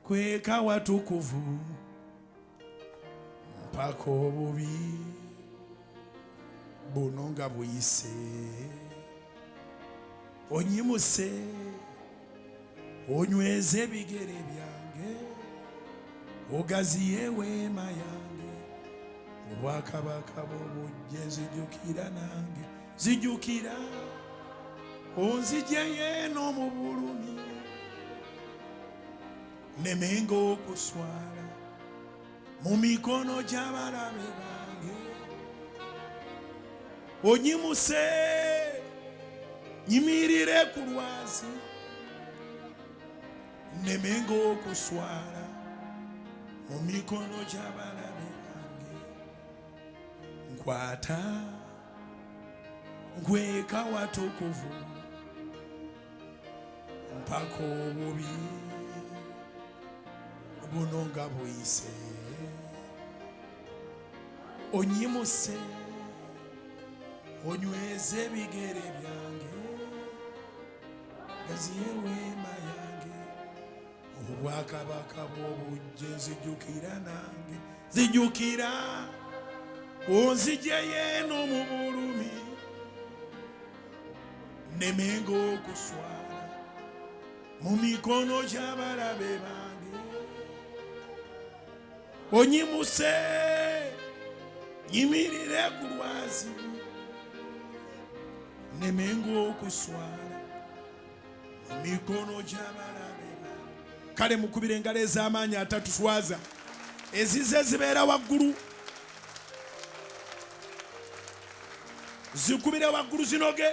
Kweka watukuvu mpaka obubi buno nga buyise onyimuse onyweze ebigere byange ogaziye eweema yange obwakabaka bw'obujje nzijukira nange zijukira onziggyeyo eno mu bulumi nemenga okuswala mu mikono gy'abalabe bange onyimuse nyimirire ku lwazi nemenga okuswala mu mikono gy'abalabe bange nkwata nkweka watukuvu mpaka obubi buno nga buyise onyimuse onyweze ebigere byange gaziye eweema yange obwakabaka bw'obujje nzijukira nange zijukira onziggyeyo eno mu bulumi nemenga okuswala mu mikono gy'abalabe bange onyimuse nyimirire ku lwazi nemenga okuswala mu mikono gy'abalabe bange. Kale mukubire engalo ez'amaanyi atatuswaza ezize zibeera waggulu zikubire waggulu zinoge.